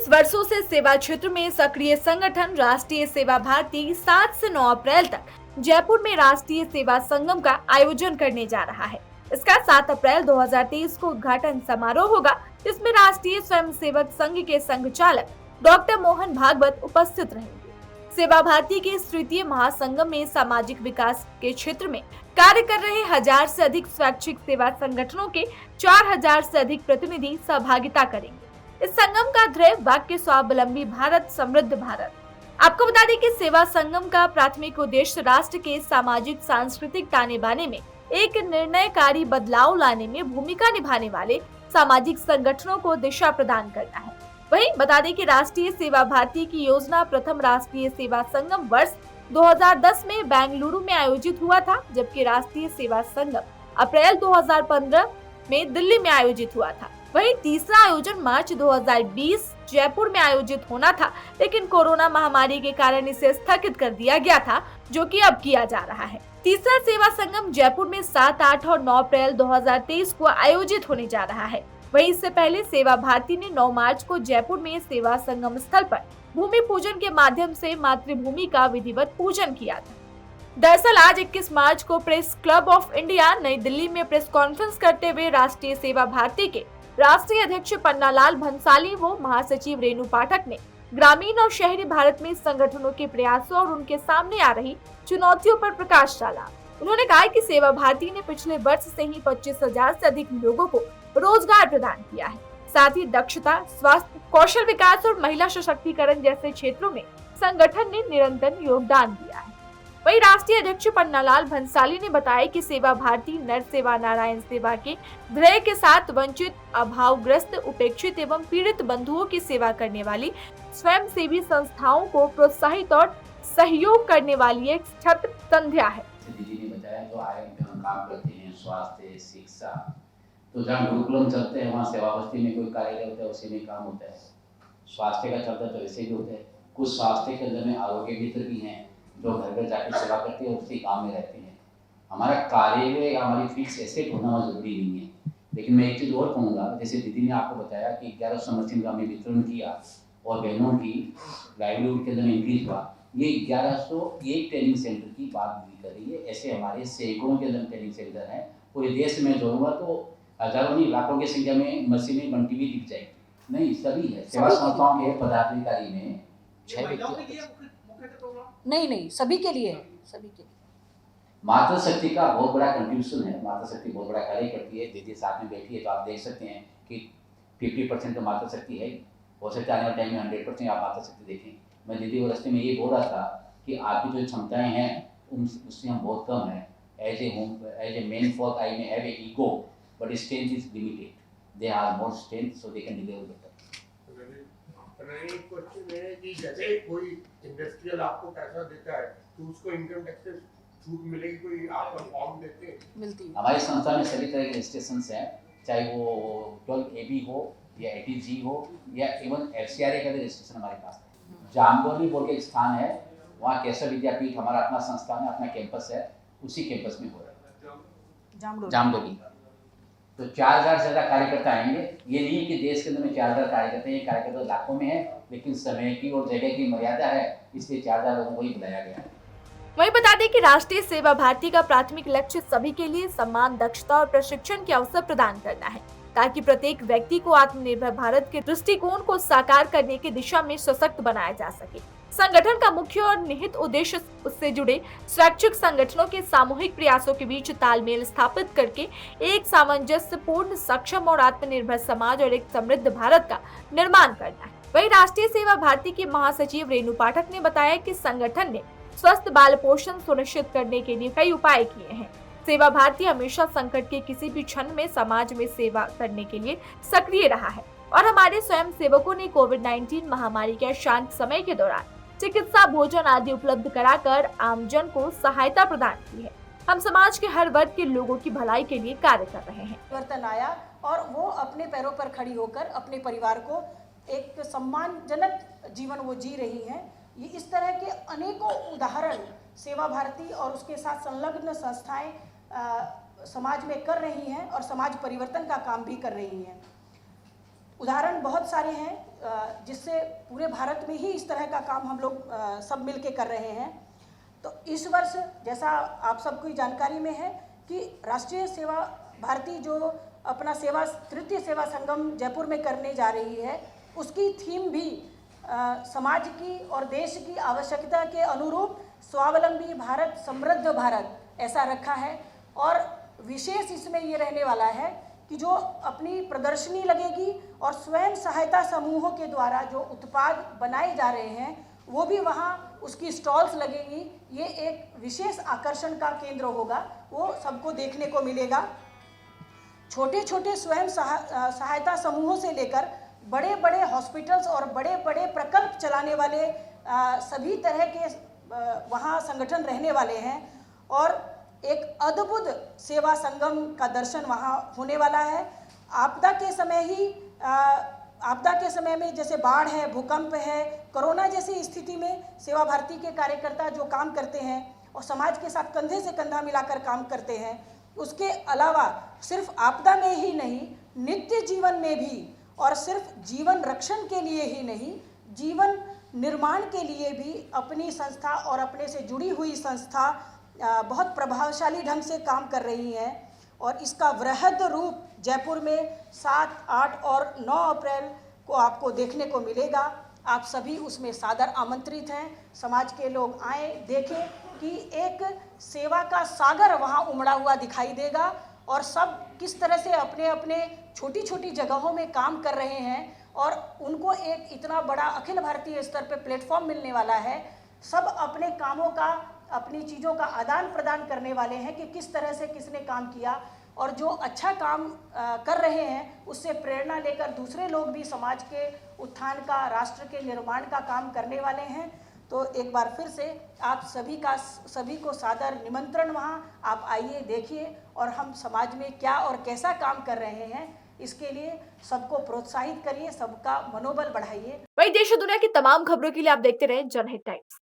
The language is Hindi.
20 वर्षों से सेवा क्षेत्र में सक्रिय संगठन राष्ट्रीय सेवा भारती 7 से 9 अप्रैल तक जयपुर में राष्ट्रीय सेवा संगम का आयोजन करने जा रहा है। इसका 7 अप्रैल 2023 को उद्घाटन समारोह होगा, जिसमें राष्ट्रीय स्वयंसेवक संघ के संघ चालक डॉक्टर मोहन भागवत उपस्थित रहेंगे। सेवा भारती के इस तृतीय महासंगम में सामाजिक विकास के क्षेत्र में कार्य कर रहे 1000 से अधिक स्वैच्छिक सेवा संगठनों के 4000 से अधिक प्रतिनिधि सहभागिता करेंगे। इस संगम का ध्येय वाक्य स्वावलंबी भारत समृद्ध भारत। आपको बता दें कि सेवा संगम का प्राथमिक उद्देश्य राष्ट्र के सामाजिक सांस्कृतिक ताने बाने में एक निर्णयकारी बदलाव लाने में भूमिका निभाने वाले सामाजिक संगठनों को दिशा प्रदान करना है। वहीं बता दें कि राष्ट्रीय सेवा भारती की योजना प्रथम राष्ट्रीय सेवा संगम वर्ष 2010 में बेंगलुरु में आयोजित हुआ था, जबकि राष्ट्रीय सेवा संगम अप्रैल 2015 में दिल्ली में आयोजित हुआ था। वहीं तीसरा आयोजन मार्च 2020 जयपुर में आयोजित होना था, लेकिन कोरोना महामारी के कारण इसे स्थगित कर दिया गया था, जो कि अब किया जा रहा है। तीसरा सेवा संगम जयपुर में 7, 8 और 9 अप्रैल 2023 को आयोजित होने जा रहा है। वहीं इससे पहले सेवा भारती ने 9 मार्च को जयपुर में सेवा संगम स्थल पर भूमि पूजन के माध्यम से मातृभूमि का विधिवत पूजन किया था। दरअसल आज 21 मार्च को प्रेस क्लब ऑफ इंडिया नई दिल्ली में प्रेस कॉन्फ्रेंस करते हुए राष्ट्रीय सेवा भारती के राष्ट्रीय अध्यक्ष पन्नालाल भंसाली व महासचिव रेणु पाठक ने ग्रामीण और शहरी भारत में संगठनों के प्रयासों और उनके सामने आ रही चुनौतियों पर प्रकाश डाला। उन्होंने कहा कि सेवा भारती ने पिछले वर्ष से ही 25,000 से अधिक लोगों को रोजगार प्रदान किया है। साथ ही दक्षता, स्वास्थ्य, कौशल विकास और महिला सशक्तिकरण जैसे क्षेत्रों में संगठन ने निरंतर योगदान दिया है। वहीं राष्ट्रीय अध्यक्ष पन्नालाल भंसाली ने बताया कि सेवा भारती नर सेवा नारायण सेवा के ध्येय के साथ वंचित, अभावग्रस्त, उपेक्षित एवं पीड़ित बंधुओं की सेवा करने वाली स्वयंसेवी संस्थाओं को प्रोत्साहित और सहयोग करने वाली एक छत्र संध्या है। दीदी ने बताया तो आगे हम काम करते हैं स्वास्थ्य, शिक्षा, तो जहाँ गुरुकुलम चलते हैं वहाँ सेवा बस्ती में कोई कार्य होता है, उसी में काम होता है। स्वास्थ्य का चलता तो वैसे भी होता है। कुछ स्वास्थ्य केंद्र में आरोग्य मित्र भी हैं जो घर घर जाकर सेवा करते हैं और उसी काम में रहते हैं। हमारा कार्य या हमारी फीस ऐसे होना जरूरी नहीं है। लेकिन मैं एक चीज़ और कहूँगा, जैसे दीदी ने आपको बताया कि 1100 मशीन का हमने वितरण किया और बहनों की लाइवलीहुड के अंदर इंक्रीज हुआ। ये 1100 एक ट्रेनिंग सेंटर की बात भी कर रही है। ऐसे हमारे सैकड़ों के अंदर ट्रेनिंग सेंटर हैं। पूरे देश में जोड़ूंगा तो हजारों नहीं लाखों की संख्या में मशीनें बनती भी दिख जाएगी। नहीं, सभी है। सेवा संस्थाओं के पदाधिकारी में 6 व्यक्ति नहीं, सभी के लिए है, सभी के लिए। मातृ शक्ति का बहुत बड़ा कंट्रीब्यूशन है। मातृ शक्ति बहुत बड़ा कार्य करती है। दीदी साथ में बैठी है तो आप देख सकते हैं कि 50% तो मातृ शक्ति है। हो सकता है आने वाले टाइम में 100% आप मातृ शक्ति देखें। मैं दीदी को रास्ते में ये बोल रहा था कि आपकी जो क्षमताएं हैं उससे हम बहुत कम हैं। As a man for I may have a ego but strength is limited. They are more strength so they can deliver better. एक क्वेश्चन है कि जैसे कोई इंडस्ट्रियल आपको पैसा देता है तो उसको इनकम टैक्स से छूट मिलेगी, कोई आप फॉर्म देते हैं? मिलती है। हमारी संस्था में सभी तरह के रजिस्ट्रेशन हैं, चाहे वो 12AB हो या 80G हो या इवन FCRA का भी रजिस्ट्रेशन हमारे पास है। जामडोली बोल के एक स्थान है, वहाँ केशव विद्यापीठ हमारा अपना संस्थान है, अपना कैंपस है, उसी कैंपस में हो रहा है जामडोली। तो 4000 से ज़्यादा कार्यकर्ता आएंगे। ये नहीं कि देश के अंदर में 4000 कार्यकर्ता हैं, कार्यकर्ता लाखों में है, लेकिन समय की और जगह की मर्यादा है, इसलिए 4000 लोगों को ही बुलाया गया है। वहीं बता दें कि राष्ट्रीय सेवा भारती का प्राथमिक लक्ष्य सभी के लिए सम्मान, दक्षता और प्रशिक्षण के अवसर प्रदान करना है, ताकि प्रत्येक व्यक्ति को आत्मनिर्भर भारत के दृष्टिकोण को साकार करने की दिशा में सशक्त बनाया जा सके। संगठन का मुख्य और निहित उद्देश्य उससे जुड़े स्वैच्छिक संगठनों के सामूहिक प्रयासों के बीच तालमेल स्थापित करके एक सामंजस्यपूर्ण, सक्षम और आत्मनिर्भर समाज और एक समृद्ध भारत का निर्माण करना है। वहीं राष्ट्रीय सेवा भारती के महासचिव रेणु पाठक ने बताया कि संगठन ने स्वस्थ बाल पोषण सुनिश्चित करने के लिए कई उपाय किए हैं। सेवा भारती हमेशा संकट के किसी भी क्षण में समाज में सेवा करने के लिए सक्रिय रहा है और हमारे स्वयं सेवकों ने कोविड-19 महामारी के शांत समय के दौरान चिकित्सा, भोजन आदि उपलब्ध कराकर आमजन को सहायता प्रदान की है। हम समाज के हर वर्ग के लोगों की भलाई के लिए कार्य कर रहे हैं। परिवर्तन आया और वो अपने पैरों पर खड़ी होकर अपने परिवार को एक सम्मानजनक जीवन वो जी रही हैं। ये इस तरह के अनेकों उदाहरण सेवा भारती और उसके साथ संलग्न संस्थाएं समाज में कर रही हैं और समाज परिवर्तन का काम भी कर रही हैं। उदाहरण बहुत सारे हैं जिससे पूरे भारत में ही इस तरह का काम हम लोग सब मिल के कर रहे हैं। तो इस वर्ष जैसा आप सबको जानकारी में है कि राष्ट्रीय सेवा भारती जो अपना तृतीय सेवा संगम जयपुर में करने जा रही है, उसकी थीम भी समाज की और देश की आवश्यकता के अनुरूप स्वावलंबी भारत, समृद्ध भारत ऐसा रखा है। और विशेष इसमें ये रहने वाला है कि जो अपनी प्रदर्शनी लगेगी और स्वयं सहायता समूहों के द्वारा जो उत्पाद बनाए जा रहे हैं वो भी वहाँ उसकी स्टॉल्स लगेंगी। ये एक विशेष आकर्षण का केंद्र होगा, वो सबको देखने को मिलेगा। छोटे छोटे स्वयं सहायता समूहों से लेकर बड़े बड़े हॉस्पिटल्स और बड़े बड़े प्रकल्प चलाने वाले सभी तरह के वहाँ संगठन रहने वाले हैं। और एक अद्भुत सेवा संगम का दर्शन वहाँ होने वाला है। आपदा के समय में जैसे बाढ़ है, भूकंप है, कोरोना जैसी स्थिति में सेवा भारती के कार्यकर्ता जो काम करते हैं और समाज के साथ कंधे से कंधा मिलाकर काम करते हैं, उसके अलावा सिर्फ आपदा में ही नहीं, नित्य जीवन में भी, और सिर्फ जीवन रक्षण के लिए ही नहीं, जीवन निर्माण के लिए भी अपनी संस्था और अपने से जुड़ी हुई संस्था बहुत प्रभावशाली ढंग से काम कर रही हैं। और इसका वृहद रूप जयपुर में 7, 8 और 9 अप्रैल को आपको देखने को मिलेगा। आप सभी उसमें सादर आमंत्रित हैं। समाज के लोग आएँ, देखें कि एक सेवा का सागर वहाँ उमड़ा हुआ दिखाई देगा और सब किस तरह से अपने अपने छोटी छोटी जगहों में काम कर रहे हैं और उनको एक इतना बड़ा अखिल भारतीय स्तर पर प्लेटफॉर्म मिलने वाला है। सब अपने कामों का, अपनी चीज़ों का आदान प्रदान करने वाले हैं कि किस तरह से किसने काम किया, और जो अच्छा काम कर रहे हैं उससे प्रेरणा लेकर दूसरे लोग भी समाज के उत्थान का, राष्ट्र के निर्माण का काम करने वाले हैं। तो एक बार फिर से आप सभी को सादर निमंत्रण, वहाँ आप आइए, देखिए और हम समाज में क्या और कैसा काम कर रहे हैं इसके लिए सबको प्रोत्साहित करिए, सबका मनोबल बढ़ाइए। वही देश और दुनिया की तमाम खबरों के लिए आप देखते रहें जनहित टाइम्स।